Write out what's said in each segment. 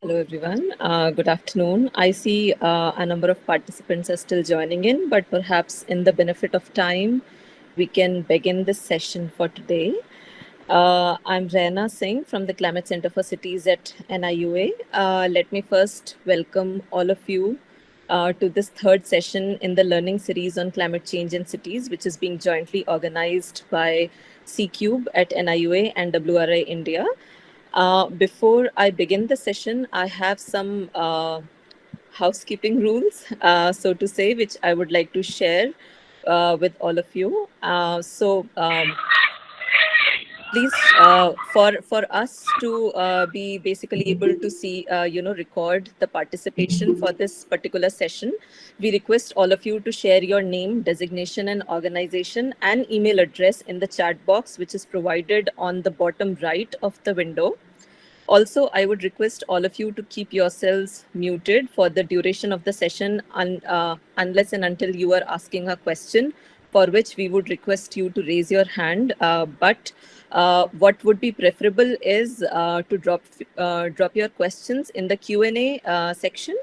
Hello, everyone. Good afternoon. I see a number of participants are still joining in, but perhaps in the benefit of time, we can begin this session for today. I'm Raina Singh from the Climate Center for Cities at NIUA. Let me first welcome all of you to this third session in the learning series on climate change in cities, which is being jointly organized by C-Cube at NIUA and WRI India. Before I begin the session, I have some housekeeping rules, so to say, which I would like to share with all of you. Please, for us to be basically able to see, record the participation for this particular session, we request all of you to share your name, designation, and organization and email address in the chat box, which is provided on the bottom right of the window. Also, I would request all of you to keep yourselves muted for the duration of the session unless and until you are asking a question, for which we would request you to raise your hand. But what would be preferable is to drop your questions in the Q&A section.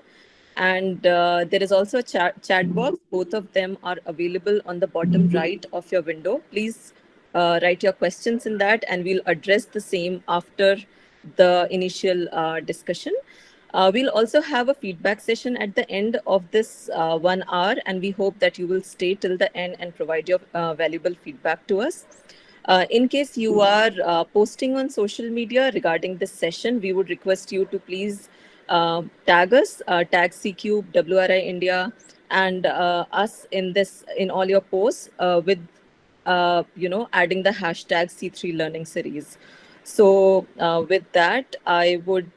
And there is also a chat box. Both of them are available on the bottom right of your window. Please write your questions in that, and we'll address the same after the initial discussion. We'll also have a feedback session at the end of this 1 hour, and we hope that you will stay till the end and provide your valuable feedback to us. In case you are posting on social media regarding this session, we would request you to please tag us, tag CCube, WRI India, and us in all your posts with adding the hashtag C3 Learning Series. So with that, I would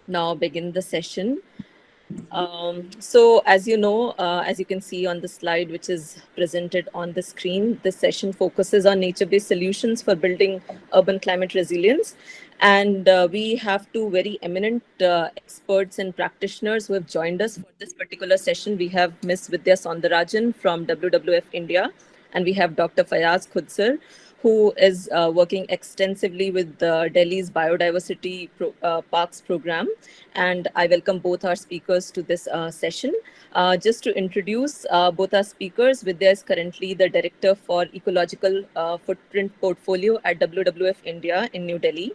now begin the session. So as you know, as you can see on the slide, which is presented on the screen, this session focuses on nature-based solutions for building urban climate resilience. And we have two very eminent experts and practitioners who have joined us for this particular session. We have Ms. Vidya Soundarajan from WWF India, and we have Dr. Fayaz Khudsar, who is working extensively with Delhi's Biodiversity Parks program. And I welcome both our speakers to this session. Just to introduce both our speakers, Vidya is currently the Director for Ecological Footprint Portfolio at WWF India in New Delhi.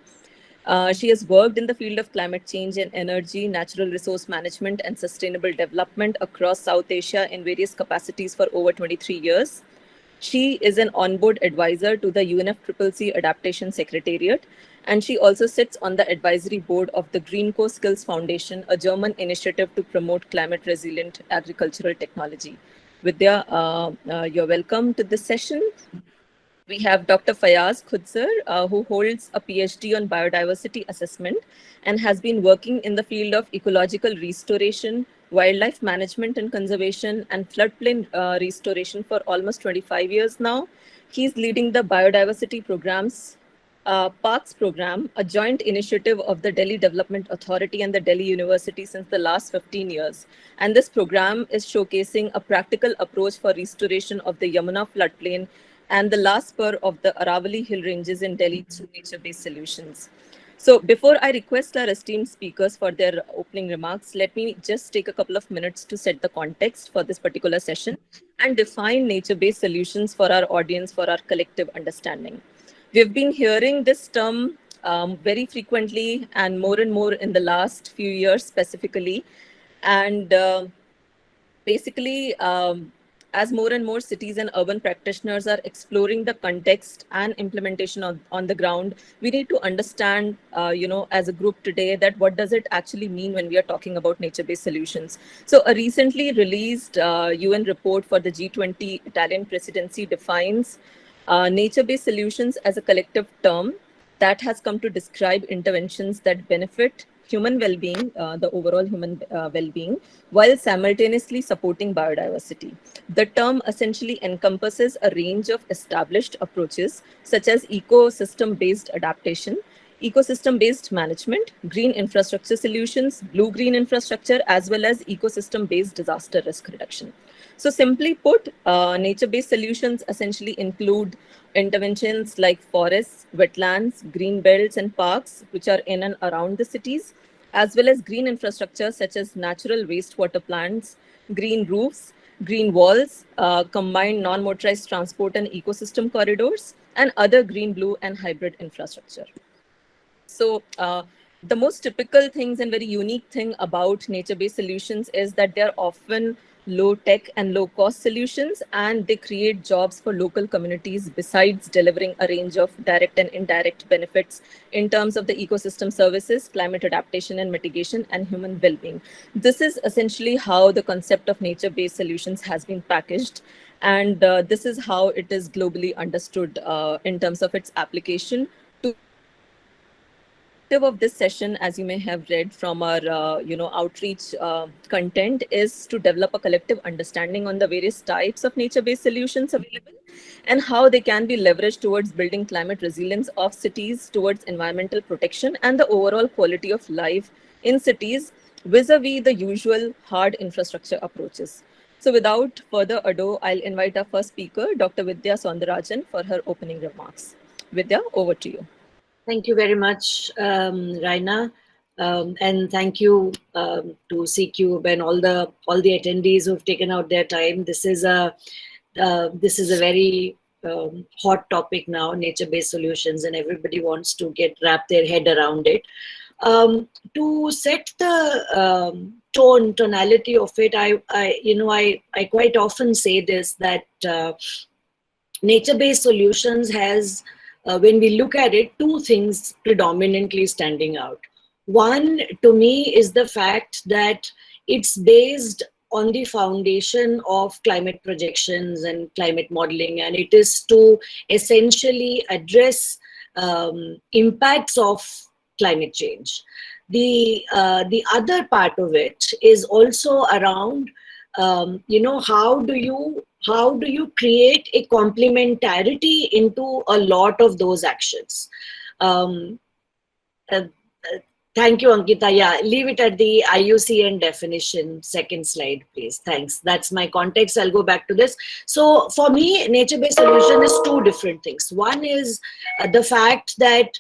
She has worked in the field of climate change and energy, natural resource management, and sustainable development across South Asia in various capacities for over 23 years. She is an onboard advisor to the UNFCCC Adaptation Secretariat, and she also sits on the advisory board of the Greenco Skills Foundation, a German initiative to promote climate-resilient agricultural technology. Vidya, you're welcome to this session. We have Dr. Fayaz Khudsar, who holds a PhD on biodiversity assessment and has been working in the field of ecological restoration, wildlife management and conservation, and floodplain restoration for almost 25 years now. He's leading the biodiversity programs, Parks program, a joint initiative of the Delhi Development Authority and the Delhi University since the last 15 years. And this program is showcasing a practical approach for restoration of the Yamuna floodplain and the last spur of the Aravali hill ranges in Delhi through nature-based solutions. So before I request our esteemed speakers for their opening remarks, let me just take a couple of minutes to set the context for this particular session and define nature-based solutions for our audience for our collective understanding. We've been hearing this term very frequently and more in the last few years specifically. And basically, as more and more cities and urban practitioners are exploring the context and implementation on the ground, we need to understand, as a group today, that what does it actually mean when we are talking about nature-based solutions. So a recently released UN report for the G20 Italian presidency defines nature-based solutions as a collective term that has come to describe interventions that benefit human well-being, the overall human well-being, while simultaneously supporting biodiversity. The term essentially encompasses a range of established approaches such as ecosystem-based adaptation, ecosystem-based management, green infrastructure solutions, blue-green infrastructure, as well as ecosystem-based disaster risk reduction. So simply put, nature-based solutions essentially include interventions like forests, wetlands, green belts, and parks, which are in and around the cities, as well as green infrastructure such as natural wastewater plants, green roofs, green walls, combined non-motorized transport and ecosystem corridors, and other green, blue, and hybrid infrastructure. So the most typical things and very unique thing about nature-based solutions is that they're often low tech and low cost solutions, and they create jobs for local communities besides delivering a range of direct and indirect benefits in terms of the ecosystem services, climate adaptation and mitigation, and human well-being. This is essentially how the concept of nature-based solutions has been packaged, and this is how it is globally understood in terms of its application to of this session, as you may have read from our outreach content, is to develop a collective understanding on the various types of nature-based solutions available and how they can be leveraged towards building climate resilience of cities, towards environmental protection and the overall quality of life in cities vis-a-vis the usual hard infrastructure approaches. So without further ado, I'll invite our first speaker, Dr. Vidya Soundarajan, for her opening remarks. Vidya, over to you. Thank you very much, Raina, and thank you to CCube and all the attendees who've taken out their time. This is a very hot topic now, nature-based solutions, and everybody wants to wrap their head around it. To set the tonality of it, I quite often say this, that nature-based solutions has, when we look at it, two things predominantly standing out. One, to me, is the fact that it's based on the foundation of climate projections and climate modeling, and it is to essentially address impacts of climate change. The other part of it is also around, how do you create a complementarity into a lot of those actions? Thank you, Ankita. Yeah, leave it at the IUCN definition. Second slide, please. Thanks. That's my context. I'll go back to this. So for me, nature-based solution is two different things. One is the fact that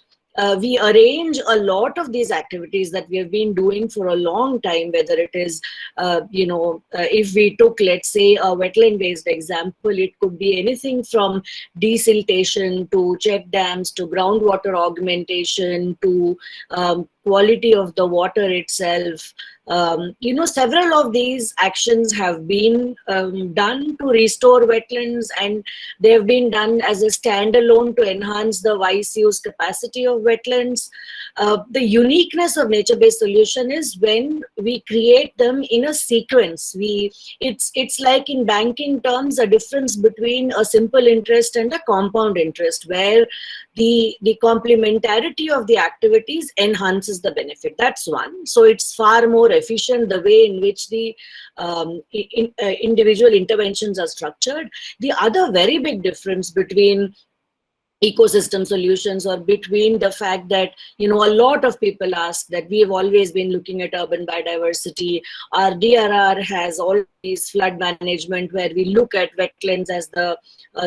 we arrange a lot of these activities that we have been doing for a long time, whether it is, if we took, let's say, a wetland-based example, it could be anything from desiltation to check dams to groundwater augmentation to quality of the water itself. Several of these actions have been done to restore wetlands, and they have been done as a standalone to enhance the wise use capacity of wetlands. The uniqueness of nature-based solution is when we create them in a sequence. It's like in banking terms, a difference between a simple interest and a compound interest, where the complementarity of the activities enhances the benefit. That's one. So it's far more efficient the way in which the individual interventions are structured. The other very big difference between ecosystem solutions, or between the fact that, a lot of people ask that we have always been looking at urban biodiversity. Our DRR has always flood management, where we look at wetlands as the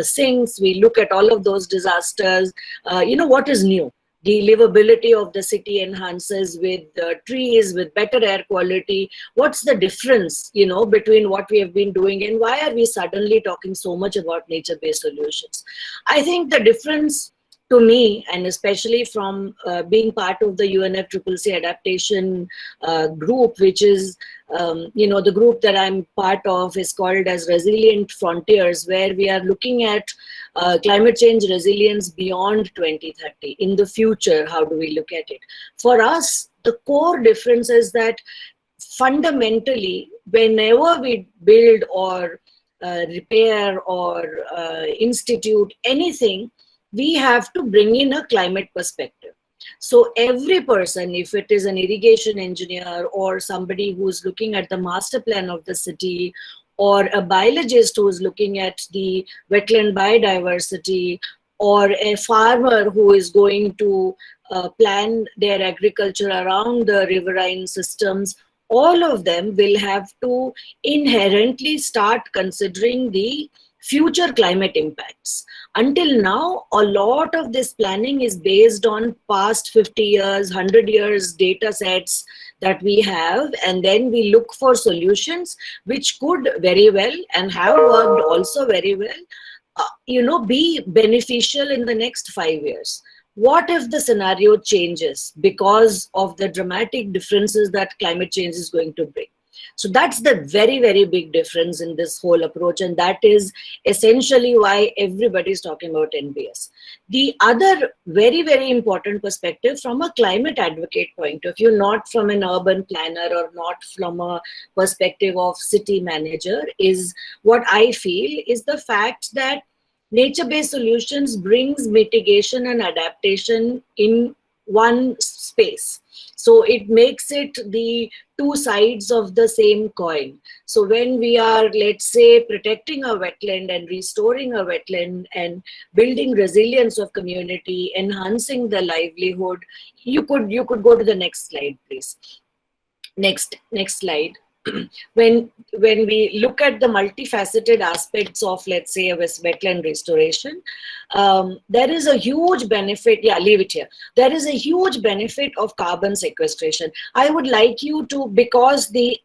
sinks. We look at all of those disasters. What is new? The livability of the city enhances with trees, with better air quality. What's the difference, between what we have been doing, and why are we suddenly talking so much about nature-based solutions? I think the difference, to me, and especially from being part of the UNFCCC adaptation group, which is, the group that I'm part of is called as Resilient Frontiers, where we are looking at climate change resilience beyond 2030. In the future, how do we look at it? For us, the core difference is that fundamentally, whenever we build or repair or institute anything, we have to bring in a climate perspective. So every person, if it is an irrigation engineer or somebody who's looking at the master plan of the city, or a biologist who is looking at the wetland biodiversity, or a farmer who is going to plan their agriculture around the riverine systems, all of them will have to inherently start considering the future climate impacts. Until now, a lot of this planning is based on past 50 years, 100 years data sets that we have, and then we look for solutions which could very well and have worked also very well, be beneficial in the next 5 years. What if the scenario changes because of the dramatic differences that climate change is going to bring? So that's the very, very big difference in this whole approach. And that is essentially why everybody is talking about NBS. The other very, very important perspective from a climate advocate point of view, not from an urban planner or not from a perspective of city manager, is what I feel is the fact that nature-based solutions brings mitigation and adaptation in one space. So it makes it the two sides of the same coin. So when we are, let's say, protecting a wetland and restoring a wetland and building resilience of community, enhancing the livelihood, you could go to the next slide, please. Next slide. When we look at the multifaceted aspects of, let's say, a wetland restoration, there is a huge benefit. Yeah, leave it here. There is a huge benefit of carbon sequestration. I would like you to, because the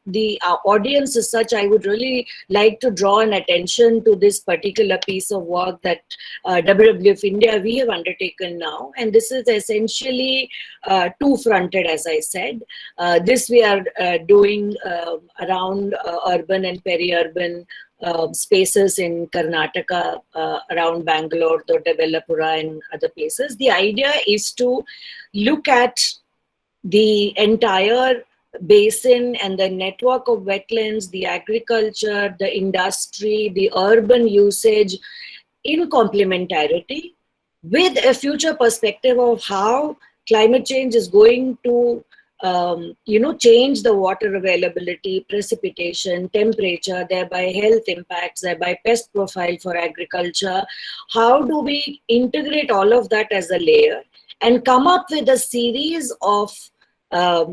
audience is such, I would really like to draw an attention to this particular piece of work that WWF India we have undertaken now, and this is essentially two-fronted, as I said. This we are doing around urban and peri-urban spaces in Karnataka, around Bangalore, Doddabellapura and other places. The idea is to look at the entire basin and the network of wetlands, the agriculture, the industry, the urban usage in complementarity, with a future perspective of how climate change is going to change the water availability, precipitation, temperature, thereby health impacts, thereby pest profile for agriculture. How do we integrate all of that as a layer and come up with a series of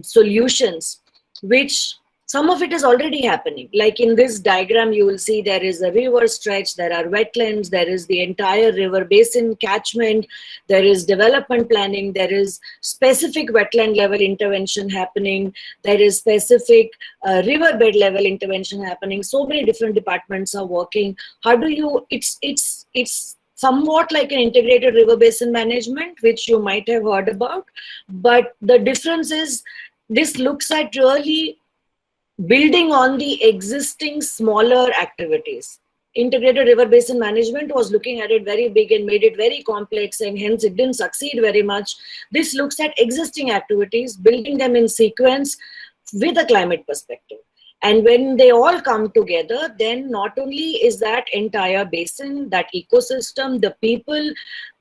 solutions, which some of it is already happening. Like in this diagram, you will see there is a river stretch, there are wetlands, there is the entire river basin catchment, there is development planning, there is specific wetland level intervention happening, there is specific riverbed level intervention happening. So many different departments are working. How do you, it's somewhat like an integrated river basin management, which you might have heard about. But the difference is this looks at really building on the existing smaller activities. Integrated river basin management was looking at it very big and made it very complex, and hence it didn't succeed very much. This looks at existing activities, building them in sequence with a climate perspective. And when they all come together, then not only is that entire basin, that ecosystem, the people,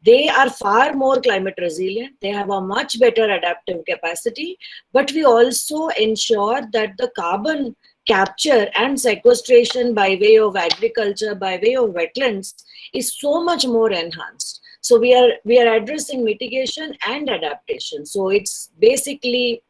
they are far more climate resilient, they have a much better adaptive capacity, but we also ensure that the carbon capture and sequestration by way of agriculture, by way of wetlands, is so much more enhanced. So we are addressing mitigation and adaptation. So it's basically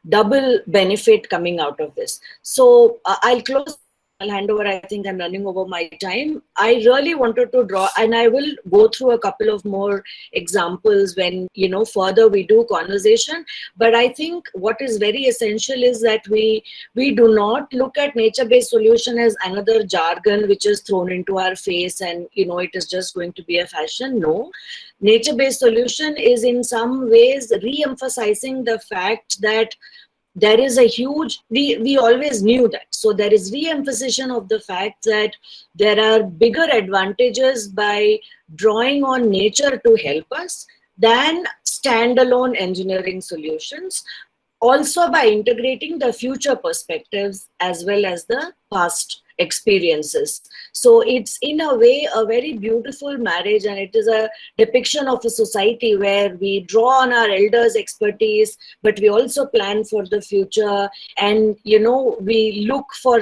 double benefit coming out of this. So I'll close. I'll hand over. I think I'm running over my time. I really wanted to draw, and I will go through a couple of more examples when, further we do conversation. But I think what is very essential is that we do not look at nature-based solution as another jargon which is thrown into our face and, it is just going to be a fashion. No. Nature-based solution is in some ways re-emphasizing the fact that there is a huge, we always knew that. So there is re-emphasization of the fact that there are bigger advantages by drawing on nature to help us than standalone engineering solutions. Also by integrating the future perspectives as well as the past experiences. So it's in a way a very beautiful marriage, and it is a depiction of a society where we draw on our elders' expertise, but we also plan for the future, and we look for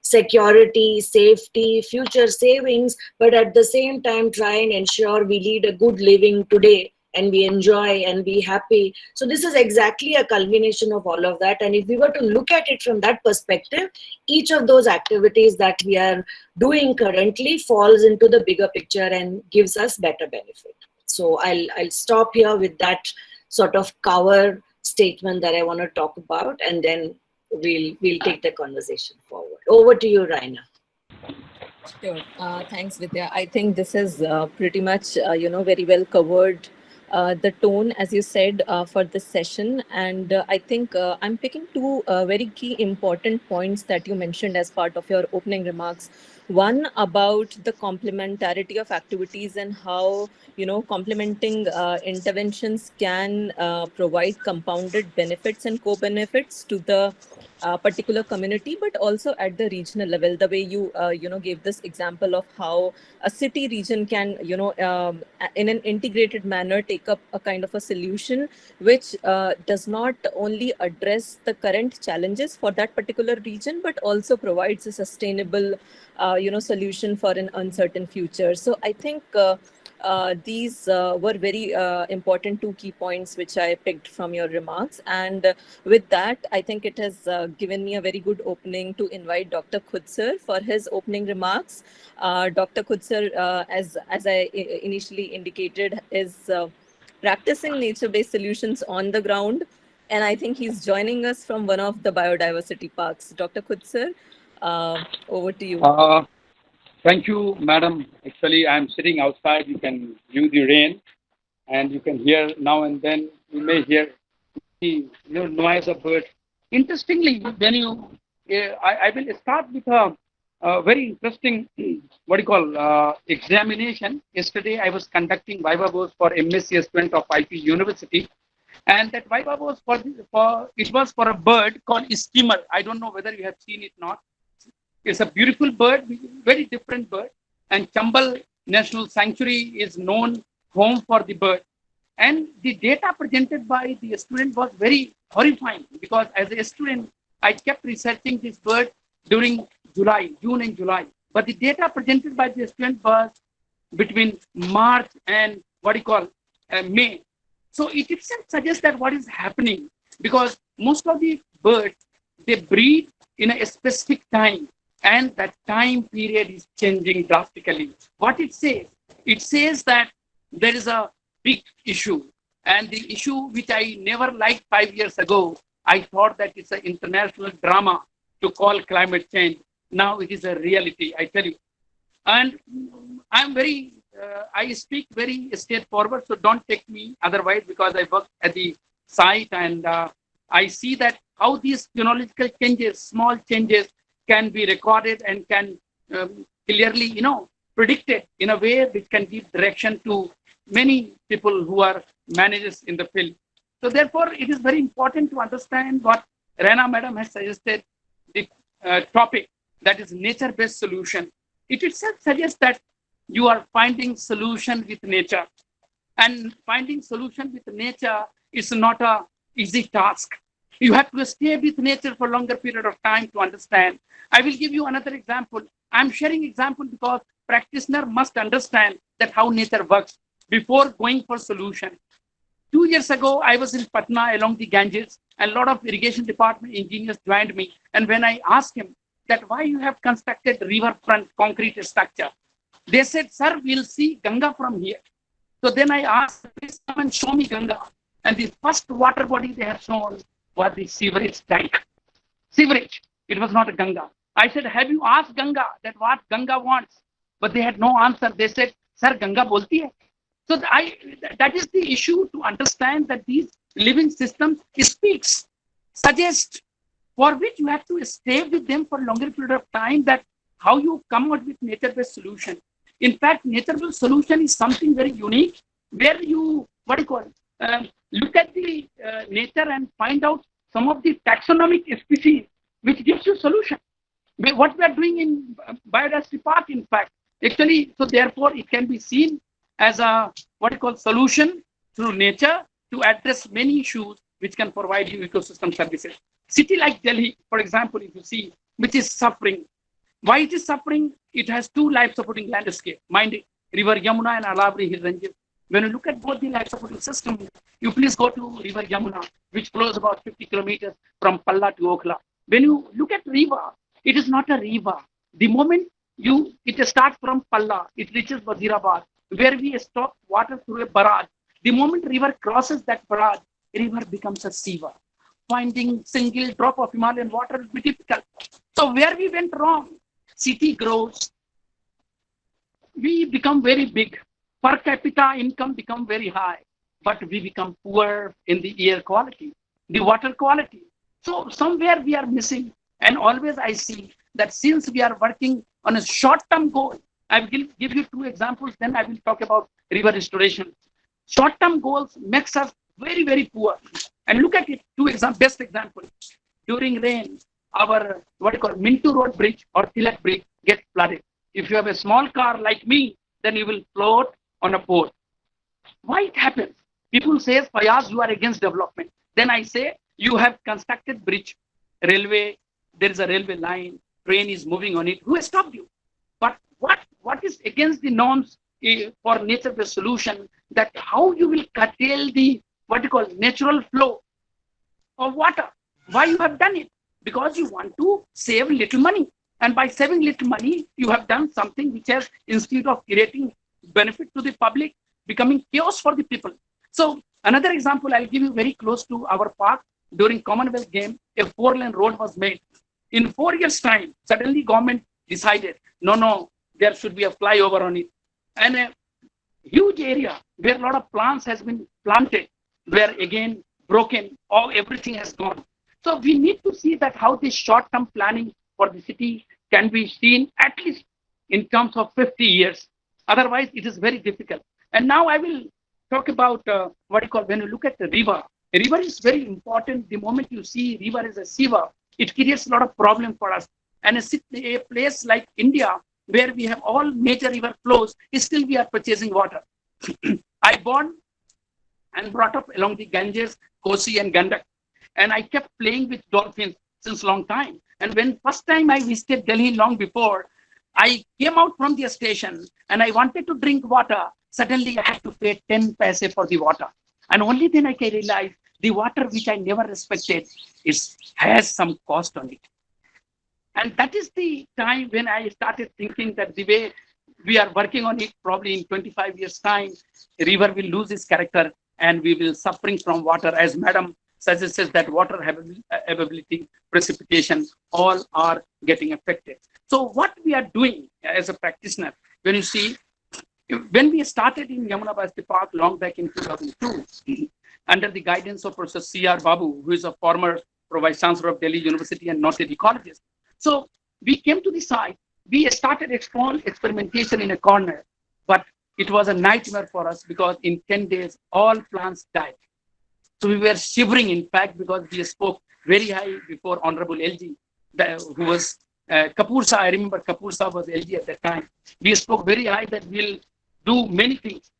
security, safety, future savings, but at the same time try and ensure we lead a good living today and we enjoy and be happy. So this is exactly a culmination of all of that. And if we were to look at it from that perspective, each of those activities that we are doing currently falls into the bigger picture and gives us better benefit. So I'll stop here with that sort of cover statement that I want to talk about, and then we'll take the conversation forward. Over to you, Raina. Sure. Thanks, Vidya. I think this is pretty much, very well covered the tone, as you said, for this session. And I think I'm picking two very key important points that you mentioned as part of your opening remarks. One about the complementarity of activities and how, complementing interventions can provide compounded benefits and co-benefits to the particular community, but also at the regional level. The way you gave this example of how a city region can in an integrated manner take up a kind of a solution which does not only address the current challenges for that particular region, but also provides a sustainable solution for an uncertain future. So I think these were very important two key points which I picked from your remarks. And with that, I think it has given me a very good opening to invite Dr. Khudsar for his opening remarks. Dr. Khudsar, as I initially indicated, is practicing nature-based solutions on the ground. And I think he's joining us from one of the biodiversity parks. Dr. Khudsar, over to you. Thank you, madam. Actually, I'm sitting outside. You can view the rain, and you can hear now and then. You may hear the noise of birds. Interestingly, when I will start with a very interesting what do you call examination. Yesterday, I was conducting Viva Voce for MSc student of IP University, and that Viva was it was for a bird called skimmer. I don't know whether you have seen it or not. It's a beautiful bird, very different bird. And Chambal National Sanctuary is known home for the bird. And the data presented by the student was very horrifying, because as a student, I kept researching this bird during June and July. But the data presented by the student was between March and May. So it itself suggests that what is happening, because most of the birds, they breed in a specific time. And that time period is changing drastically. What it says that there is a big issue. And the issue which I never liked 5 years ago, I thought that it's an international drama to call climate change. Now it is a reality, I tell you. And I speak very straightforward, so don't take me otherwise, because I work at the site, and I see that how these technological changes, small changes, can be recorded and can clearly, predicted in a way which can give direction to many people who are managers in the field. So therefore, it is very important to understand what Raina Madam has suggested, the topic, that is nature-based solution. It itself suggests that you are finding solution with nature. And finding solution with nature is not a easy task. You have to stay with nature for a longer period of time to understand. I will give you another example. I'm sharing example because practitioner must understand that how nature works before going for solution. 2 years ago, I was in Patna along the Ganges, and a lot of irrigation department engineers joined me. And when I asked him that why you have constructed riverfront concrete structure, they said, sir, we'll see Ganga from here. So then I asked, please come and show me Ganga. And the first water body they have shown was the sewerage tank. Sewerage. It was not a Ganga. I said, have you asked Ganga that what Ganga wants? But they had no answer. They said, sir, Ganga bolti hai. So that is the issue, to understand that these living systems speaks, suggest, for which you have to stay with them for a longer period of time, that how you come out with nature-based solution. In fact, nature-based solution is something very unique, where you, look at the nature and find out some of the taxonomic species, which gives you solution. What we are doing in biodiversity park, in fact, actually, so therefore it can be seen as a solution through nature to address many issues which can provide you ecosystem services. City like Delhi, for example, if you see, which is suffering. Why it is suffering? It has two life-supporting landscape. Mind it, River Yamuna and Alabri Hill Ranges. When you look at both the life-supporting systems, you please go to River Yamuna, which flows about 50 kilometers from Palla to Okhla. When you look at river, it is not a river. The moment it starts from Palla, it reaches Wazirabad, where we stop water through a barrage. The moment river crosses that barrage, river becomes a sewer. Finding single drop of Himalayan water will be difficult. So where we went wrong, city grows, we become very big, per capita income become very high, but we become poor in the air quality, the water quality. So somewhere we are missing. And always I see that since we are working on a short-term goal, I will give you two examples, then I will talk about river restoration. Short-term goals makes us very, very poor. And look at it, best example. During rain, our what you call Mintu Road Bridge or Tilak Bridge gets flooded. If you have a small car like me, then you will float on a boat. Why it happens? People say, Fayaz, you are against development. Then I say, you have constructed bridge, railway, there is a railway line, train is moving on it. Who has stopped you? But what is against the norms for nature-based solution, that how you will curtail the what you call natural flow of water? Why you have done it? Because you want to save little money. And by saving little money, you have done something which has, instead of creating benefit to the public, becoming chaos for the people. So another example I'll give you very close to our park. During Commonwealth Game, a 4-lane road was made. In 4 years' time, suddenly government decided, no, there should be a flyover on it. And a huge area where a lot of plants has been planted, where again broken, everything has gone. So we need to see that how this short-term planning for the city can be seen at least in terms of 50 years. Otherwise, it is very difficult. And now I will talk about when you look at the river. A river is very important. The moment you see river as a sewer, it creates a lot of problem for us. And a place like India, where we have all major river flows, still we are purchasing water. I born and brought up along the Ganges, Kosi and Gandak. And I kept playing with dolphins since long time. And when first time I visited Delhi long before, I came out from the station and I wanted to drink water. Suddenly I had to pay 10 paise for the water. And only then I can realize the water which I never respected has some cost on it. And that is the time when I started thinking that the way we are working on it, probably in 25 years' time, river will lose its character and we will suffering from water, as Madam suggests that water availability, precipitation, all are getting affected. So what we are doing as a practitioner, when you see, when we started in Yamuna Basti Park long back in 2002, under the guidance of Professor C.R. Babu, who is a former Vice Chancellor of Delhi University and noted ecologist. So we came to the site, we started a small experimentation in a corner, but it was a nightmare for us because in 10 days, all plants died. So we were shivering, in fact, because we spoke very high before Honorable LG, who was Kapoor Saab. I remember Kapoor Saab was LG at that time. We spoke very high that we'll do many things.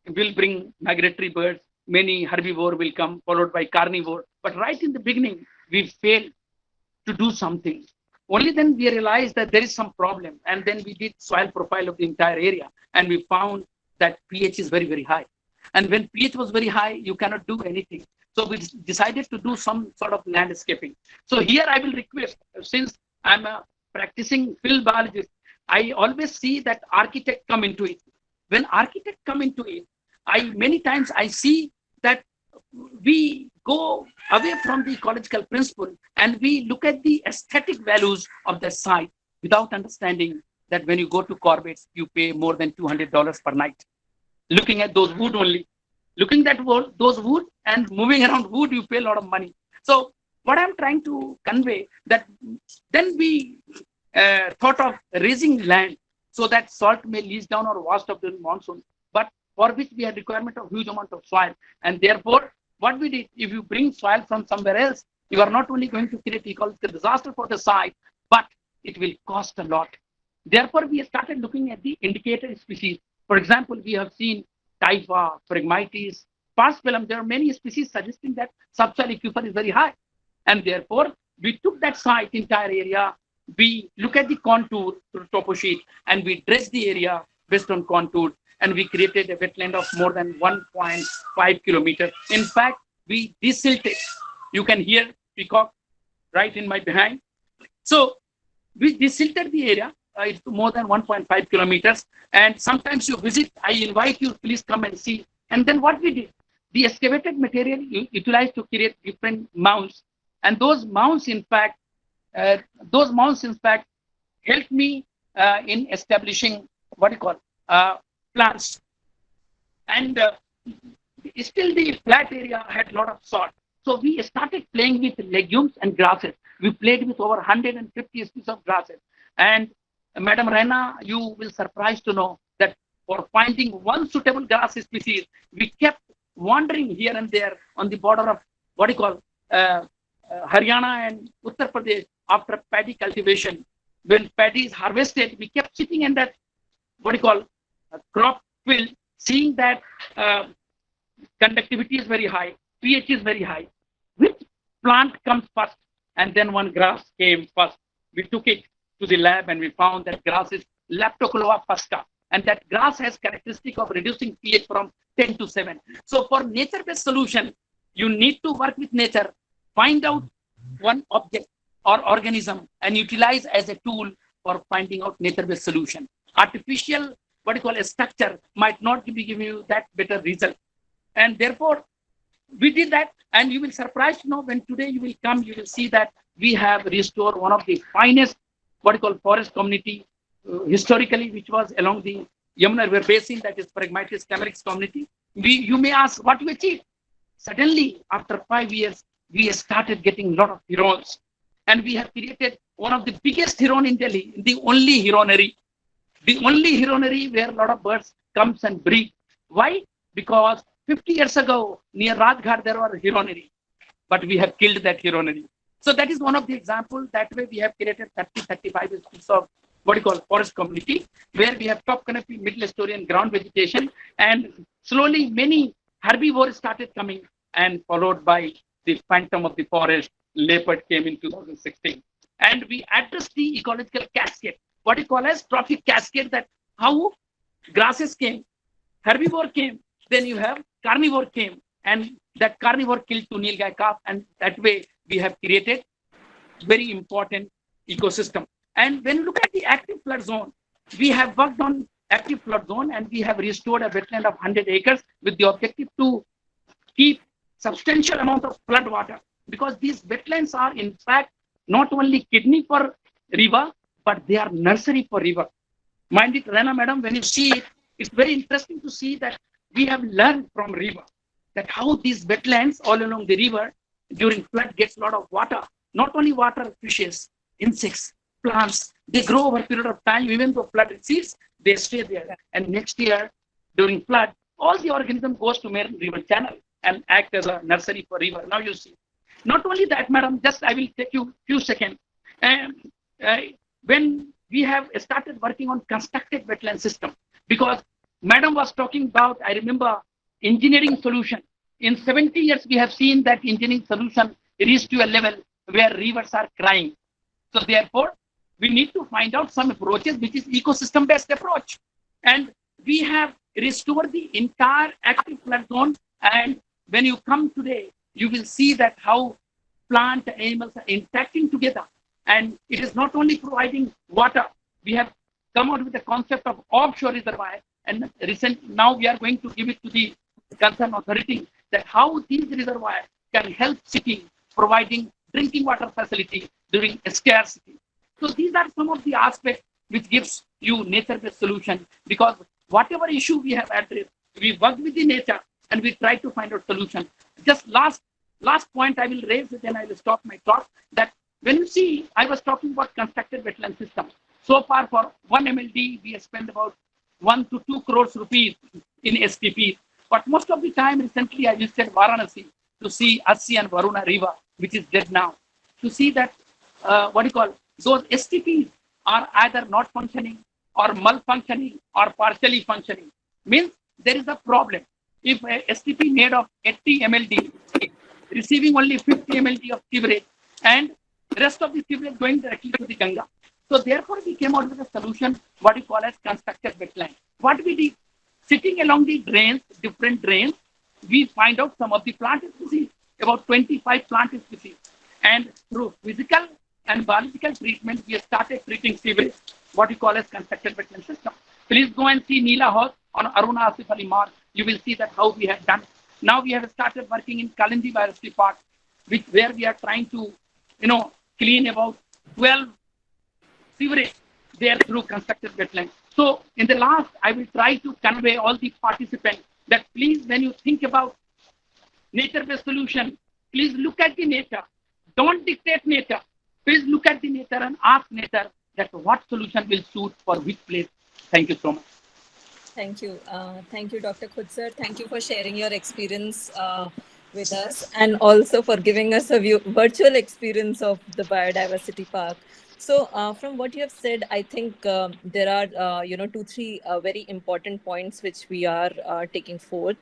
We'll bring migratory birds, many herbivore will come, followed by carnivore. But right in the beginning, we failed to do something. Only then we realized that there is some problem. And then we did soil profile of the entire area. And we found that pH is very, very high. And when pH was very high, you cannot do anything. So we decided to do some sort of landscaping. So here I will request, since I'm a practicing field biologist, I always see that architect come into it. When architect come into it, many times I see that we go away from the ecological principle and we look at the aesthetic values of the site without understanding that when you go to Corbett's, you pay more than $200 per night. Looking at those wood only. Looking at those wood and moving around wood, you pay a lot of money. So what I'm trying to convey, that then we thought of raising land so that salt may leach down or wash up during monsoon, but for which we had requirement of huge amount of soil. And therefore, what we did, if you bring soil from somewhere else, you are not only going to create ecological disaster for the site, but it will cost a lot. Therefore, we started looking at the indicator species. For example, we have seen Typha, Phragmites, Parsiflum. There are many species suggesting that subsoil aquifer is very high. And therefore, we took that site, entire area, we look at the contour through topo sheet, and we dredged the area based on contour, and we created a wetland of more than 1.5 kilometers. In fact, we desilted. You can hear peacock right in my behind. So we desilted the area. It's more than 1.5 kilometers. And sometimes you visit, I invite you, please come and see. And then what we did, the excavated material utilized to create different mounds. And those mounds, in fact, uh, helped me in establishing what you call plants. And still the flat area had a lot of salt. So we started playing with legumes and grasses. We played with over 150 species of grasses. And Madam Rena, you will surprised to know that for finding one suitable grass species, we kept wandering here and there on the border of what you call Haryana and Uttar Pradesh after paddy cultivation. When paddy is harvested, we kept sitting in that what you call crop field, seeing that conductivity is very high, pH is very high. Which plant comes first? And then one grass came first. We took it to the lab and we found that grass is Leptochlora fusca. And that grass has characteristic of reducing pH from 10 to 7. So for nature-based solution, you need to work with nature, find out one object or organism and utilize as a tool for finding out nature-based solution. Artificial, what you call a structure, might not be giving you that better result. And therefore, we did that, and you will surprise to know when today you will come, you will see that we have restored one of the finest, what you call forest community historically, which was along the Yamuna River basin, that is Pragmatis Camerix community. You may ask what we achieved. Suddenly, after 5 years, we started getting a lot of herons, and we have created one of the biggest heron in Delhi, the only heronry where a lot of birds comes and breed. Why? Because 50 years ago, near Rajghat, there were heronry, but we have killed that heronry. So that is one of the examples. That way we have created 35 species of what you call forest community, where we have top canopy, middle story and ground vegetation. And slowly many herbivores started coming, and followed by the phantom of the forest, leopard came in 2016. And we addressed the ecological cascade, what you call as trophic cascade, that how grasses came, herbivore came, then you have carnivore came, and that carnivore killed two nilgai calf, and that way we have created very important ecosystem. And when you look at the active flood zone, we have worked on active flood zone, and we have restored a wetland of 100 acres with the objective to keep substantial amount of flood water, because these wetlands are in fact not only kidney for river, but they are nursery for river. Mind it, Rana madam, when you see it, it's very interesting to see that we have learned from river that how these wetlands all along the river during flood gets a lot of water. Not only water, fishes, insects, plants, they grow over a period of time. Even though flood recedes, they stay there. And next year, during flood, all the organism goes to main river channel and act as a nursery for river. Now you see. Not only that, madam, just I will take you few seconds. And when we have started working on constructed wetland system, because madam was talking about, I remember, engineering solution. In 70 years, we have seen that engineering solution reached to a level where rivers are crying. So therefore, we need to find out some approaches which is ecosystem-based approach. And we have restored the entire active flood zone. And when you come today, you will see that how plant and animals are interacting together. And it is not only providing water. We have come out with the concept of offshore reservoir. And now we are going to give it to the concerned authority that how these reservoirs can help city providing drinking water facility during scarcity. So these are some of the aspects which gives you nature-based solution, because whatever issue we have addressed, we work with the nature and we try to find out solution. Just last point I will raise, then I will stop my talk, that when you see, I was talking about constructed wetland system. So far for 1 MLD, we have spent about 1 to 2 crores rupees in STP. But most of the time, recently I visited Varanasi to see Assi and Varuna river, which is dead now, to see that, those STPs are either not functioning or malfunctioning or partially functioning. Means there is a problem. If a STP made of 80 MLD, receiving only 50 MLD of sewerage, and rest of the sewerage going directly to the Ganga. So therefore, we came out with a solution, what we call as constructed wetland. What we did, sitting along the drains, different drains, we find out some of the plant species, about 25 plant species. And through physical and biological treatment, we have started treating sewerage, what we call as constructed wetland system. Please go and see Neela House on Aruna Asif Ali Marg. You will see that how we have done. Now we have started working in Kalindi Biodiversity Park, where we are trying to, clean about 12 sewerage there through constructed wetlands. So in the last, I will try to convey all the participants that please, when you think about nature-based solution, please look at the nature. Don't dictate nature. Please look at the nature and ask nature that what solution will suit for which place. Thank you so much. Thank you. Thank you, Dr. Khudsar. Thank you for sharing your experience with us, and also for giving us a virtual experience of the biodiversity park. So from what you have said, I think there are, 2, 3 very important points which we are taking forth.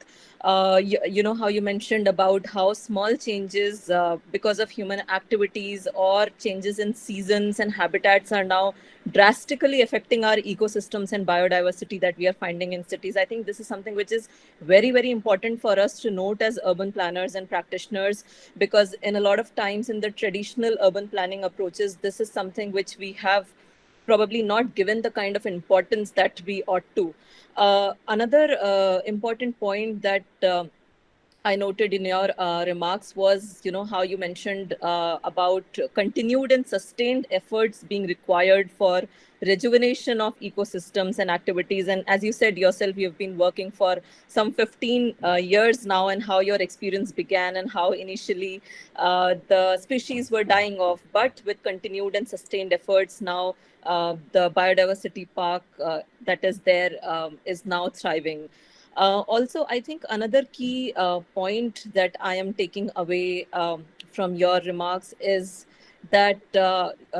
You know how you mentioned about how small changes because of human activities or changes in seasons and habitats are now drastically affecting our ecosystems and biodiversity that we are finding in cities. I think this is something which is very, very important for us to note as urban planners and practitioners, because in a lot of times in the traditional urban planning approaches, this is something which we have probably not given the kind of importance that we ought to. Another important point that I noted in your remarks was, how you mentioned about continued and sustained efforts being required for rejuvenation of ecosystems and activities. And as you said yourself, you've been working for some 15 years now, and how your experience began and how initially the species were dying off. But with continued and sustained efforts now, the biodiversity park that is there is now thriving. Also, I think another key point that I am taking away from your remarks is that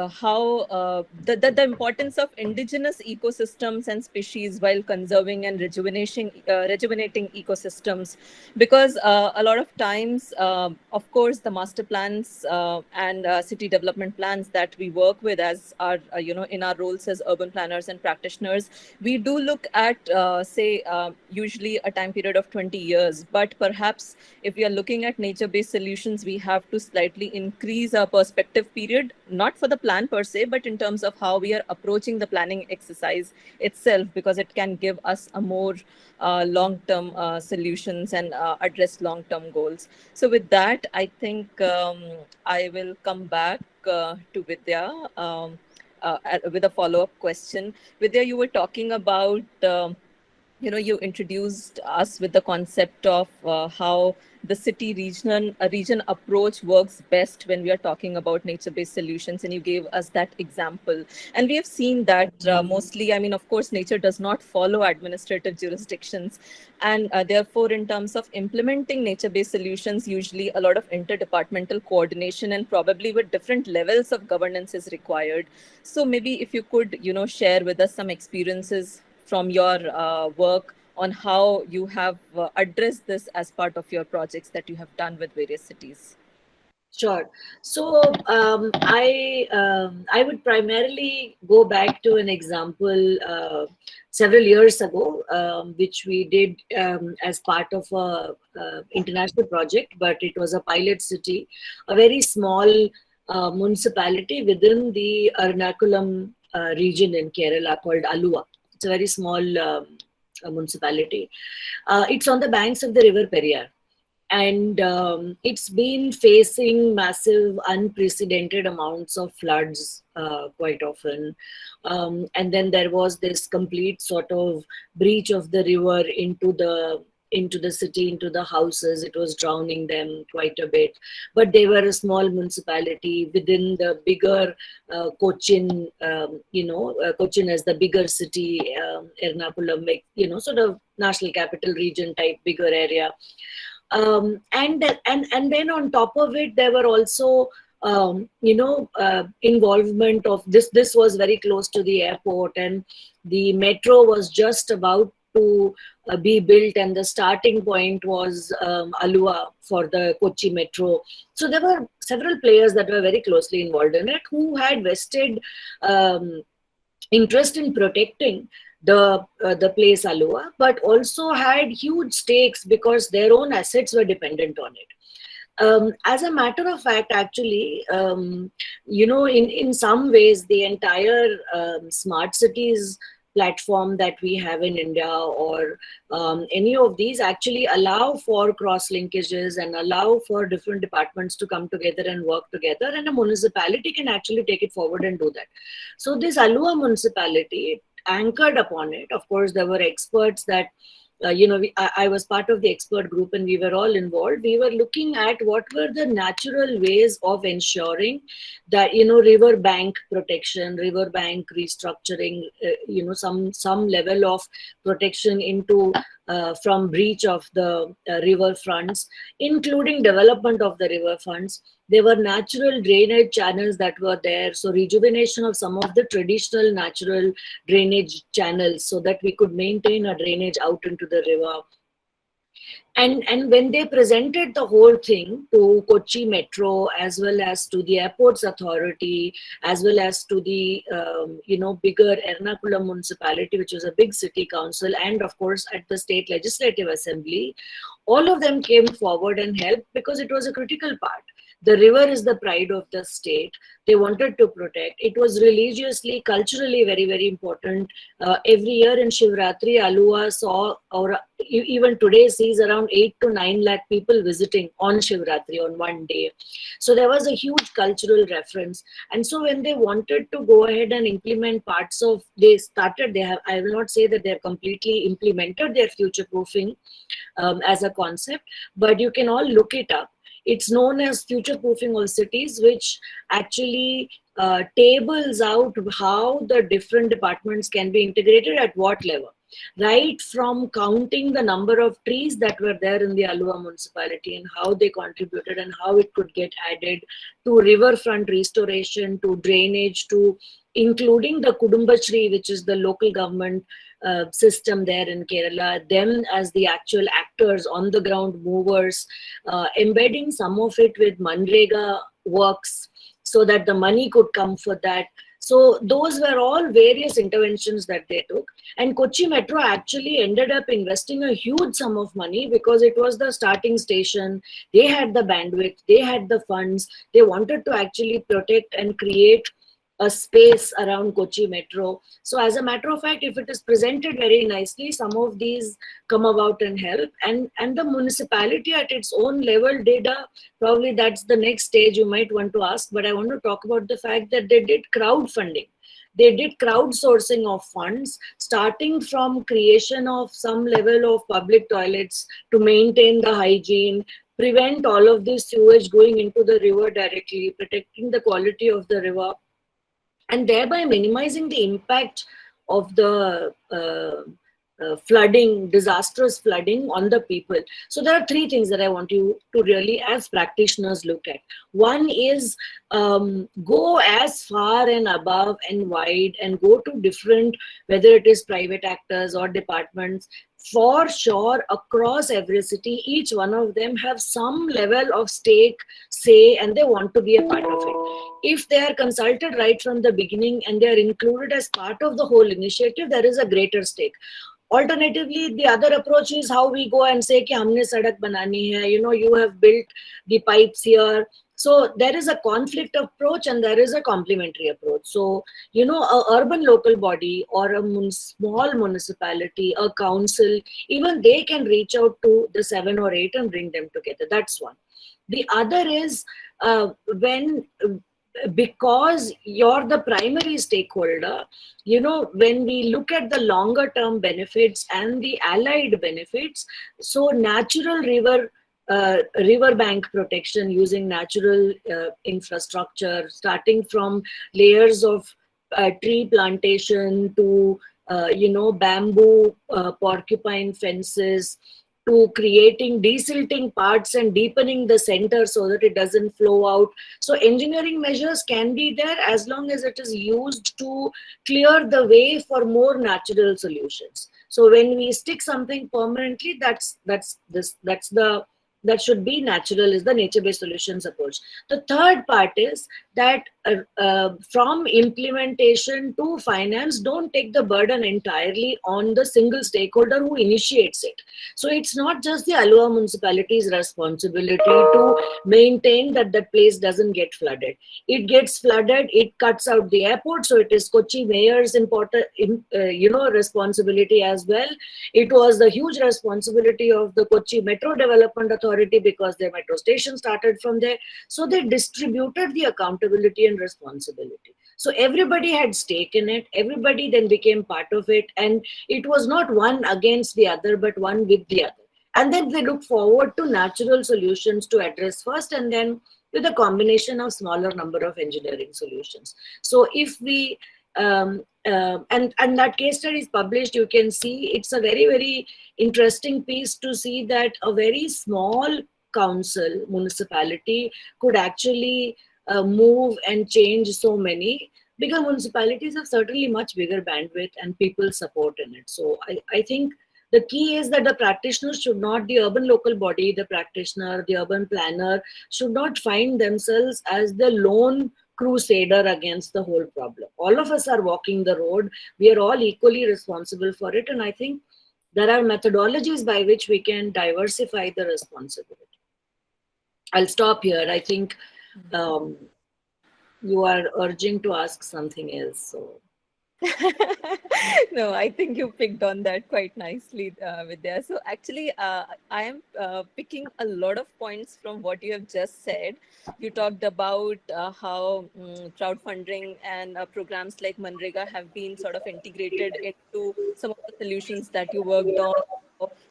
how the importance of indigenous ecosystems and species while conserving and rejuvenating ecosystems, because a lot of times, of course, the master plans and city development plans that we work with as our in our roles as urban planners and practitioners, we do look at say usually a time period of 20 years, but perhaps if we are looking at nature-based solutions, we have to slightly increase our perspective period, not for the plan per se, but in terms of how we are approaching the planning exercise itself, because it can give us a more long-term solutions and address long-term goals. So with that, I think I will come back to Vidya with a follow-up question. Vidya, you were talking about you introduced us with the concept of how the city region approach works best when we are talking about nature-based solutions, and you gave us that example. And we have seen that mostly, I mean, of course, nature does not follow administrative jurisdictions, and therefore, in terms of implementing nature-based solutions, usually a lot of interdepartmental coordination and probably with different levels of governance is required. So maybe if you could, share with us some experiences from your work on how you have addressed this as part of your projects that you have done with various cities. Sure. So I would primarily go back to an example several years ago, which we did as part of a international project, but it was a pilot city, a very small municipality within the Ernakulam region in Kerala called Alua. It's a very small municipality. It's on the banks of the river Periyar. And it's been facing massive, unprecedented amounts of floods quite often. And then there was this complete sort of breach of the river into the city, into the houses. It was drowning them quite a bit. But they were a small municipality within the bigger Cochin, Cochin as the bigger city, Ernakulam, sort of national capital region type bigger area. And then on top of it, there were also involvement of this was very close to the airport, and the metro was just about to be built, and the starting point was Alua for the Kochi metro. So there were several players that were very closely involved in it, who had vested interest in protecting the place Alua, but also had huge stakes because their own assets were dependent on it. As a matter of fact, actually, in some ways, the entire smart cities platform that we have in India, or any of these actually allow for cross linkages and allow for different departments to come together and work together, and a municipality can actually take it forward and do that. So this Alua municipality anchored upon it. Of course, there were experts that I was part of the expert group, and we were all involved. We were looking at what were the natural ways of ensuring that, river bank protection, river bank restructuring, some level of protection into from breach of the river fronts, including development of the river fronts. There were natural drainage channels that were there, so rejuvenation of some of the traditional natural drainage channels so that we could maintain a drainage out into the river. And when they presented the whole thing to Kochi Metro, as well as to the Airports Authority, as well as to the bigger Ernakulam municipality, which was a big city council, and of course at the state legislative assembly, all of them came forward and helped, because it was a critical part. The river is the pride of the state. They wanted to protect. It was religiously, culturally very, very important. Every year in Shivratri, Alua saw, or even today sees, around 8 to 9 lakh people visiting on Shivratri on one day. So there was a huge cultural reference. And so when they wanted to go ahead and implement parts of, I will not say that they have completely implemented their future proofing as a concept, but you can all look it up. It's known as future proofing of cities, which actually tables out how the different departments can be integrated at what level. Right from counting the number of trees that were there in the Alua municipality and how they contributed and how it could get added, to riverfront restoration, to drainage, to including the Kudumbashri, which is the local government system there in Kerala, them as the actual actors, on the ground movers, embedding some of it with Manrega works so that the money could come for that. So those were all various interventions that they took. And Kochi Metro actually ended up investing a huge sum of money, because it was the starting station. They had the bandwidth, they had the funds. They wanted to actually protect and create a space around Kochi Metro. So as a matter of fact, if it is presented very nicely, some of these come about and help. And the municipality at its own level did probably that's the next stage you might want to ask, but I want to talk about the fact that they did crowdfunding. They did crowdsourcing of funds, starting from creation of some level of public toilets to maintain the hygiene, prevent all of this sewage going into the river directly, protecting the quality of the river, and thereby minimizing the impact of the flooding, disastrous flooding on the people. So there are three things that I want you to really, as practitioners, look at. One is go as far and above and wide, and go to different, whether it is private actors or departments, for sure, across every city. Each one of them have some level of stake, say, and they want to be a part of it. If they are consulted right from the beginning and they are included as part of the whole initiative, there is a greater stake. Alternatively, the other approach is how we go and say ki humne sadak banani hai, you have built the pipes here. So there is a conflict approach and there is a complementary approach. So, a urban local body or a small municipality, a council, even they can reach out to the 7 or 8 and bring them together. That's one. The other is because you're the primary stakeholder, when we look at the longer term benefits and the allied benefits, so natural river bank protection using natural infrastructure, starting from layers of tree plantation to bamboo porcupine fences, to creating desilting parts and deepening the center so that it doesn't flow out. So engineering measures can be there as long as it is used to clear the way for more natural solutions. So when we stick something permanently, that's the that should be natural is the nature-based solutions approach. The third part is that from implementation to finance, don't take the burden entirely on the single stakeholder who initiates it. So it's not just the Alua municipality's responsibility to maintain that that place doesn't get flooded. It gets flooded, it cuts out the airport, so it is Kochi mayor's important, responsibility as well. It was the huge responsibility of the Kochi Metro Development Authority because their metro station started from there. So they distributed the accountability and responsibility. So everybody had stake in it. Everybody then became part of it. And it was not one against the other, but one with the other. And then they look forward to natural solutions to address first, and then with a combination of smaller number of engineering solutions. So if we and that case study is published, you can see it's a very, very interesting piece to see that a very small council municipality could actually move and change so many, because municipalities have certainly much bigger bandwidth and people support in it. So I think the key is that the practitioner should not, the urban local body, the practitioner, the urban planner should not find themselves as the lone crusader against the whole problem. All of us are walking the road. We are all equally responsible for it. And I think there are methodologies by which we can diversify the responsibility. I'll stop here. I think you are urging to ask something else. So. No, I think you picked on that quite nicely, Vidya. So actually, I am picking a lot of points from what you have just said. You talked about how crowdfunding and programs like Manrega have been sort of integrated into some of the solutions that you worked on.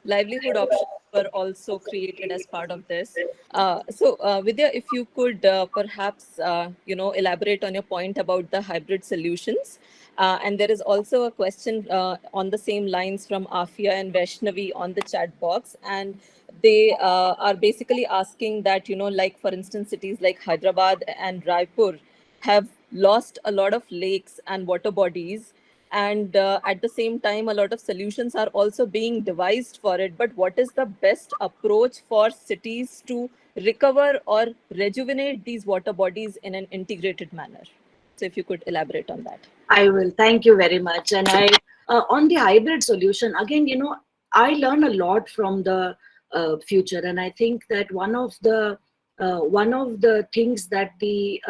Livelihood options were also created as part of this. Vidya, if you could perhaps, elaborate on your point about the hybrid solutions. And there is also a question on the same lines from Afia and Vaishnavi on the chat box. And they are basically asking that, like, for instance, cities like Hyderabad and Raipur have lost a lot of lakes and water bodies. And at the same time, a lot of solutions are also being devised for it. But what is the best approach for cities to recover or rejuvenate these water bodies in an integrated manner? So if you could elaborate on that. I will. Thank you very much. And on the hybrid solution, again, I learn a lot from the future. And I think that one of the things that the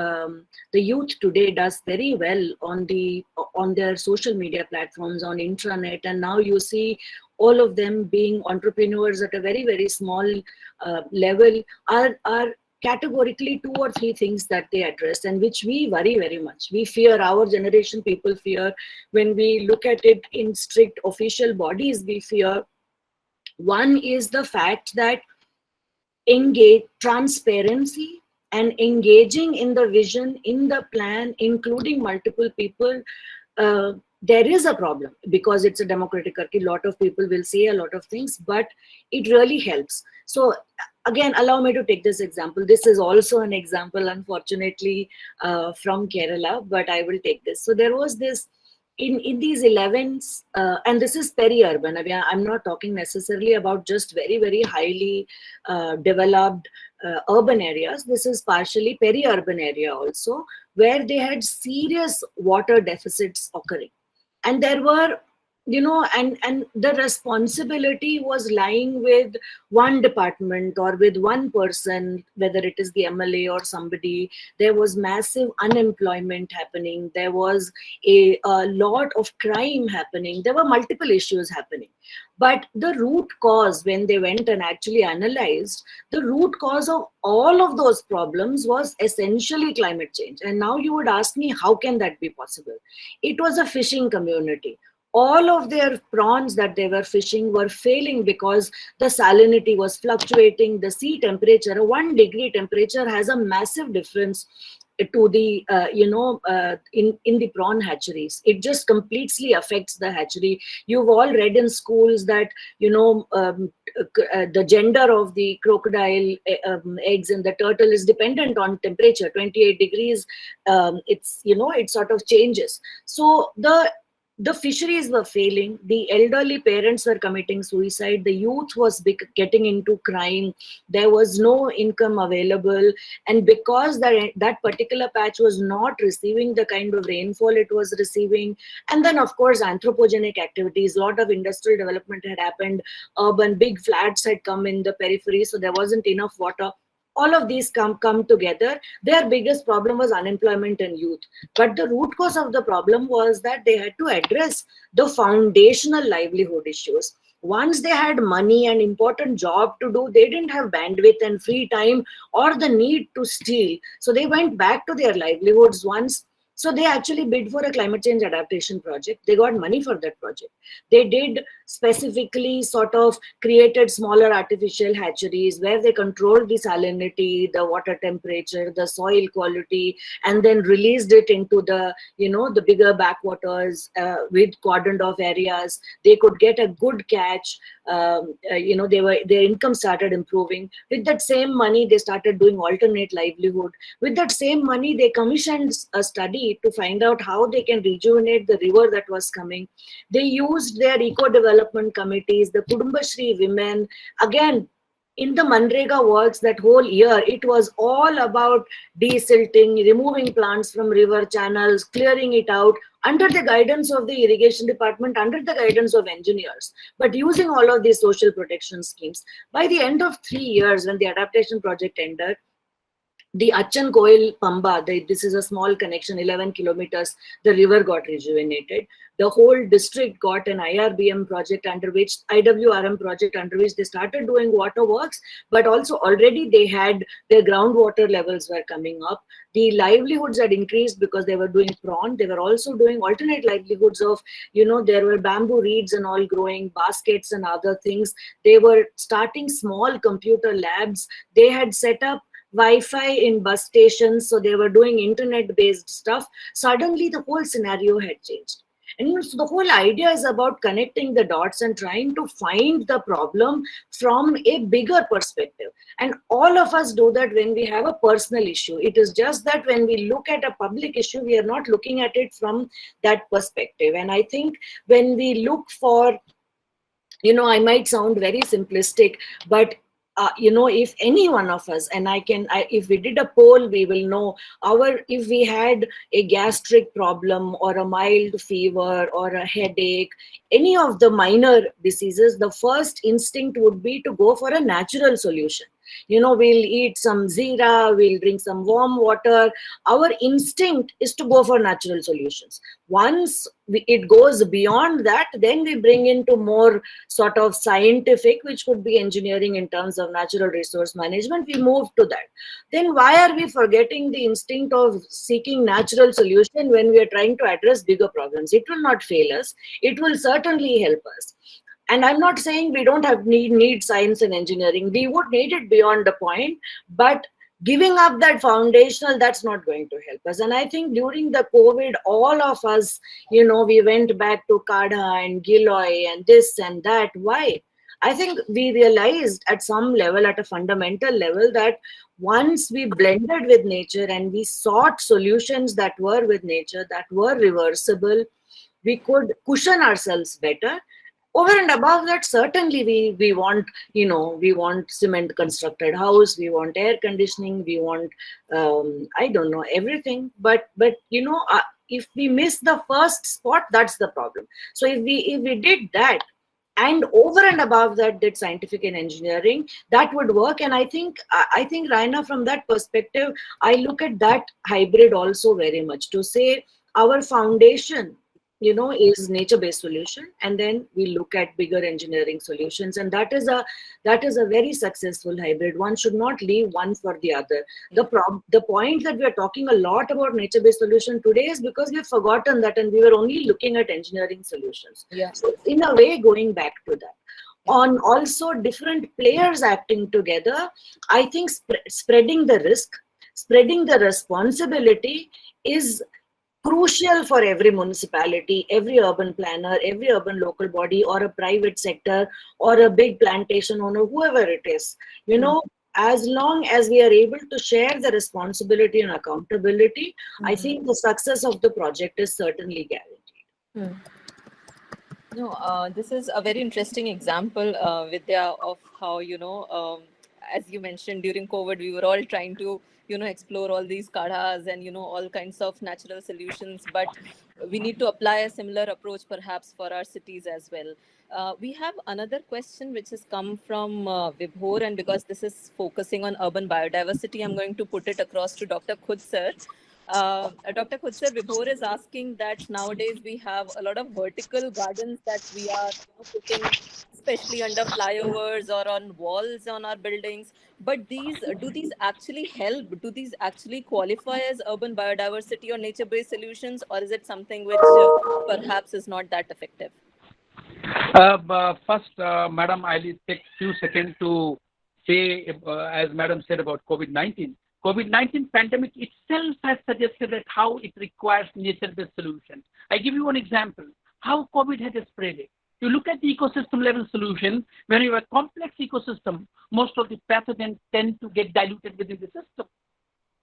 youth today does very well on their social media platforms, on intranet, and now you see all of them being entrepreneurs at a very, very small level, are categorically 2 or 3 things that they address, and which we worry very much. We fear, our generation people fear, when we look at it in strict official bodies, we fear. One is the fact that transparency and engaging in the vision, in the plan, including multiple people, there is a problem because it's a democratic country. A lot of people will say a lot of things, but it really helps. So again, allow me to take this example. This is also an example, unfortunately, from Kerala, but I will take this. So there was this, in these 11s, and this is peri-urban. I mean, I'm not talking necessarily about just very, very highly developed urban areas. This is partially peri-urban area also, where they had serious water deficits occurring. And there were, and the responsibility was lying with one department or with one person, whether it is the MLA or somebody. There was massive unemployment happening. There was a lot of crime happening. There were multiple issues happening. But the root cause, when they went and actually analyzed, the root cause of all of those problems was essentially climate change. And now you would ask me, how can that be possible? It was a fishing community. All of their prawns that they were fishing were failing because the salinity was fluctuating. The sea temperature, a 1 degree temperature has a massive difference to the, in the prawn hatcheries. It just completely affects the hatchery. You've all read in schools that, the gender of the crocodile eggs and the turtle is dependent on temperature. 28 degrees, it sort of changes. So the the fisheries were failing, the elderly parents were committing suicide, the youth was getting into crime, there was no income available, and because that particular patch was not receiving the kind of rainfall it was receiving, and then of course anthropogenic activities, lot of industrial development had happened, urban big flats had come in the periphery, so there wasn't enough water. All of these come together. Their biggest problem was unemployment and youth. But the root cause of the problem was that they had to address the foundational livelihood issues. Once they had money and important job to do, they didn't have bandwidth and free time or the need to steal. So they went back to their livelihoods once. So they actually bid for a climate change adaptation project. They got money for that project. They did specifically sort of created smaller artificial hatcheries where they controlled the salinity, the water temperature, the soil quality, and then released it into the, the bigger backwaters with cordoned off areas. They could get a good catch. Their income started improving. With that same money, they started doing alternate livelihood. With that same money, they commissioned a study to find out how they can rejuvenate the river that was coming. They used their eco-development committees, the Kudumbashri women. Again, in the Manrega works that whole year, it was all about desilting, removing plants from river channels, clearing it out, under the guidance of the irrigation department, under the guidance of engineers, but using all of these social protection schemes. By the end of 3 years, when the adaptation project ended, the Achan Koil Pamba, this is a small connection, 11 kilometers, the river got rejuvenated. The whole district got an IRBM project under which, IWRM project under which they started doing water works, but also already they had their groundwater levels were coming up. The livelihoods had increased because they were doing prawn. They were also doing alternate livelihoods of, there were bamboo reeds and all growing, baskets and other things. They were starting small computer labs. They had set up Wi-Fi in bus stations, so they were doing internet-based stuff. Suddenly, the whole scenario had changed. And so the whole idea is about connecting the dots and trying to find the problem from a bigger perspective. And all of us do that when we have a personal issue. It is just that when we look at a public issue, we are not looking at it from that perspective. And I think when we look for, I might sound very simplistic, but if any one of us, and if we did a poll, we will know if we had a gastric problem or a mild fever or a headache, any of the minor diseases, the first instinct would be to go for a natural solution. We'll eat some Zeera, we'll drink some warm water. Our instinct is to go for natural solutions. Once it goes beyond that, then we bring into more sort of scientific, which could be engineering in terms of natural resource management. We move to that. Then why are we forgetting the instinct of seeking natural solution when we are trying to address bigger problems? It will not fail us. It will certainly help us. And I'm not saying we don't need science and engineering. We would need it beyond a point, but giving up that foundational, that's not going to help us. And I think during the COVID, all of us, we went back to Kada and Giloy and this and that. Why? I think we realized at some level, at a fundamental level, that once we blended with nature and we sought solutions that were with nature, that were reversible, we could cushion ourselves better. Over and above that, certainly we want, we want cement constructed house, we want air conditioning, we want, I don't know, everything. But if we miss the first spot, that's the problem. So if we did that, and over and above that did scientific and engineering, that would work. And I think Raina, from that perspective, I look at that hybrid also very much, to say our foundation is nature-based solution, and then we look at bigger engineering solutions, and that is a very successful hybrid. One should not leave one for the other. The point that we are talking a lot about nature-based solution today is because we've forgotten that, and we were only looking at engineering solutions. Yeah. So in a way, going back to that. On also different players acting together, I think spreading the risk, spreading the responsibility is crucial for every municipality, every urban planner, every urban local body, or a private sector, or a big plantation owner, whoever it is. As long as we are able to share the responsibility and accountability, I think the success of the project is certainly guaranteed. No, this is a very interesting example, Vidya, of how, as you mentioned, during COVID, we were all trying to, explore all these kadhas and, all kinds of natural solutions. But we need to apply a similar approach perhaps for our cities as well. We have another question which has come from Vibhor, and because this is focusing on urban biodiversity, I'm going to put it across to Dr. Khud sir. Dr. Khutsar, Vibhor is asking that nowadays we have a lot of vertical gardens that we are putting, especially under flyovers or on walls on our buildings. But do these actually help? Do these actually qualify as urban biodiversity or nature-based solutions, or is it something which perhaps is not that effective? First, Madam, I'll take few seconds to say, as Madam said about COVID-19. COVID-19 pandemic itself has suggested that how it requires nature-based solutions. I give you one example, how COVID has spread it. You look at the ecosystem level solution, when you have a complex ecosystem, most of the pathogens tend to get diluted within the system.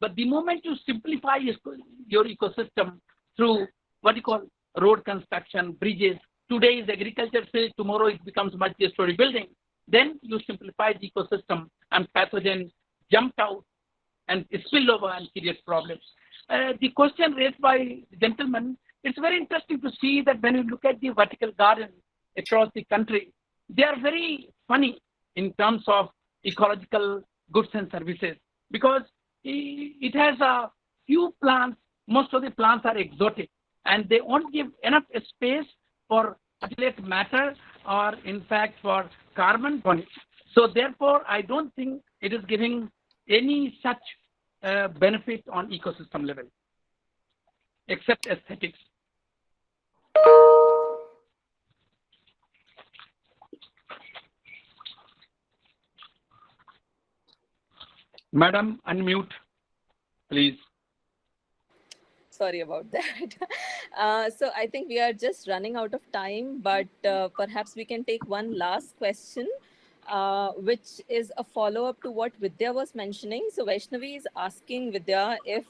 But the moment you simplify your ecosystem through what you call road construction, bridges, today is agriculture field, tomorrow it becomes multi-story building, then you simplify the ecosystem and pathogens jump out and spill over and create problems. The question raised by the gentleman, it's very interesting to see that when you look at the vertical gardens across the country, they are very funny in terms of ecological goods and services because it has a few plants, most of the plants are exotic and they won't give enough space for particulate matter or in fact for carbon bonding. So therefore, I don't think it is giving any such benefit on ecosystem level, except aesthetics. Madam, unmute, please. Sorry about that. So I think we are just running out of time, but perhaps we can take one last question, which is a follow-up to what Vidya was mentioning. So Vaishnavi is asking Vidya if,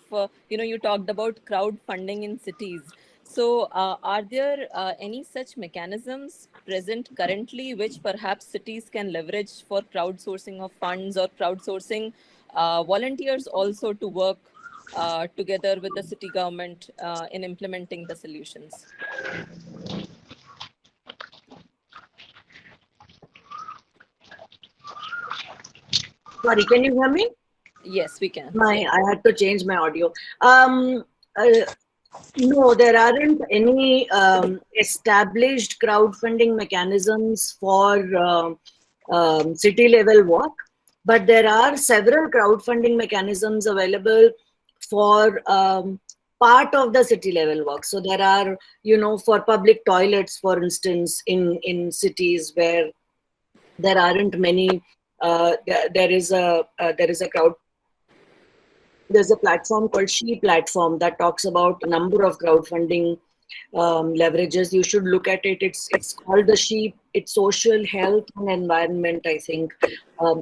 you talked about crowdfunding in cities. So are there any such mechanisms present currently which perhaps cities can leverage for crowdsourcing of funds or crowdsourcing volunteers also to work together with the city government in implementing the solutions? Sorry, can you hear me? Yes, we can. I had to change my audio. No, there aren't any established crowdfunding mechanisms for city level work, but there are several crowdfunding mechanisms available for part of the city level work. So there are, for public toilets, for instance, in cities where there aren't many, there is a crowd. There's a platform called She Platform that talks about a number of crowdfunding leverages. You should look at it. It's called the She. It's social, health, and environment. I think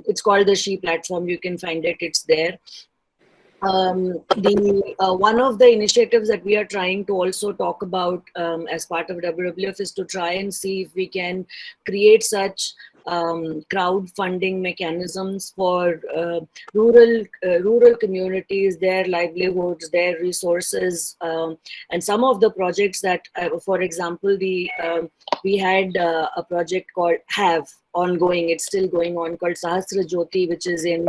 it's called the She Platform. You can find it. It's there. One of the initiatives that we are trying to also talk about as part of WWF is to try and see if we can create such crowdfunding mechanisms for rural communities, their livelihoods, their resources, and some of the projects that, for example, we had a project called HAVE ongoing. It's still going on, called Sahasra Jyoti, which is in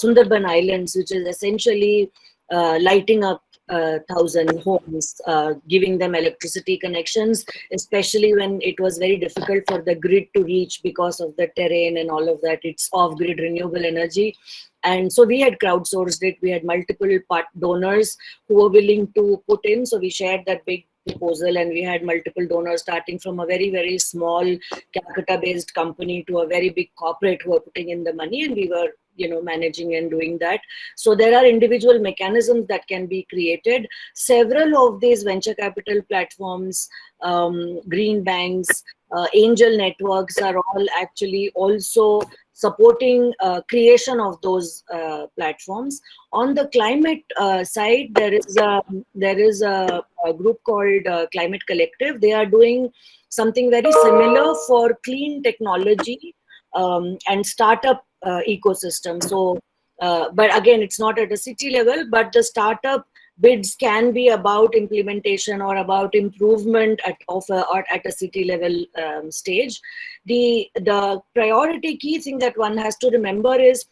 Sundarban Islands, which is essentially lighting up 1,000 homes, giving them electricity connections, especially when it was very difficult for the grid to reach because of the terrain and all of that. It's off-grid renewable energy. And so we had crowdsourced it. We had multiple donors who were willing to put in. So we shared that big proposal and we had multiple donors, starting from a very, very small Calcutta-based company to a very big corporate who were putting in the money, and we were managing and doing that. So there are individual mechanisms that can be created. Several of these venture capital platforms, green banks, angel networks are all actually also supporting creation of those platforms. On the climate side, there is a group called Climate Collective. They are doing something very similar for clean technology and startup ecosystem. So, but again, it's not at a city level, but the startup bids can be about implementation or about improvement or at a city level stage. The priority key thing that one has to remember is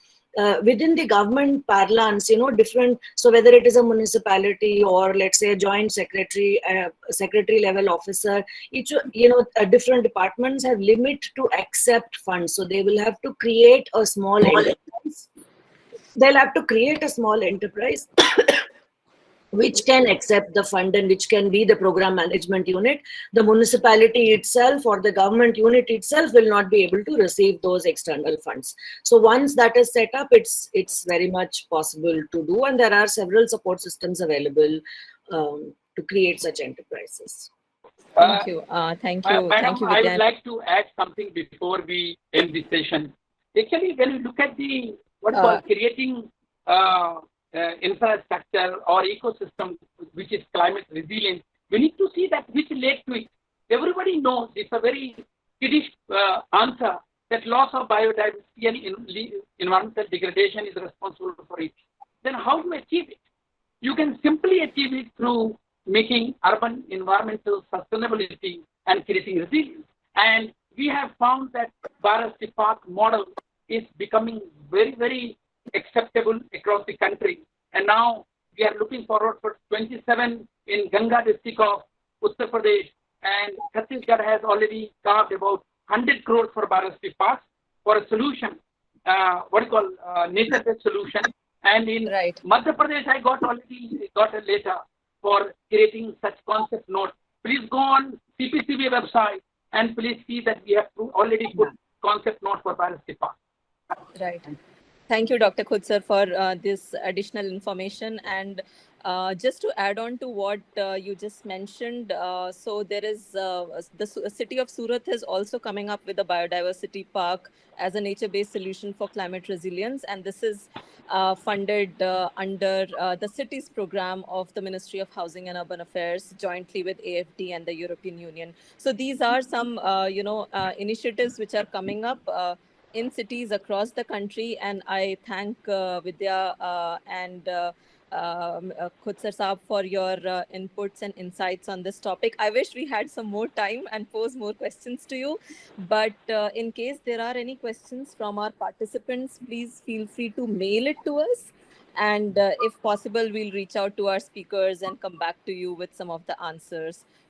within the government parlance, different, so whether it is a municipality or let's say a joint secretary level officer, each, different departments have limit to accept funds. So they will have to create a small enterprise. They'll have to create a small enterprise which can accept the fund and which can be the program management unit. The municipality itself or the government unit itself will not be able to receive those external funds. So once that is set up, it's very much possible to do, and there are several support systems available to create such enterprises. Thank you. Thank you. Madam, Thank you, I would Vidyan. like to add something before we end the session. Actually, when you look at the creating infrastructure or ecosystem which is climate resilient, we need to see that which led to it. Everybody knows it's a very kiddish answer that loss of biodiversity and environmental degradation is responsible for it. Then how do you achieve it? You can simply achieve it through making urban environmental sustainability and creating resilience. And we have found that Bharati Park model is becoming very, very acceptable across the country. And now we are looking forward for 27 in Ganga district of Uttar Pradesh, and Chhattisgarh has already carved about 100 crores for Bharati Park for a solution, nature-based solution. And in Madhya Pradesh, I got a letter for creating such concept note. Please go on CPCB website and please see that we have already put concept note for Bharati Park. Right. Thank you, Dr. Khudsar, for this additional information. And just to add on to what you just mentioned, so there is the city of Surat is also coming up with a biodiversity park as a nature-based solution for climate resilience. And this is funded under the cities program of the Ministry of Housing and Urban Affairs jointly with AFD and the European Union. So these are some, initiatives which are coming up in cities across the country, and I thank Vidya and Khudsar Saab for your inputs and insights on this topic. I wish we had some more time and pose more questions to you, but in case there are any questions from our participants, please feel free to mail it to us, and if possible, we'll reach out to our speakers and come back to you with some of the answers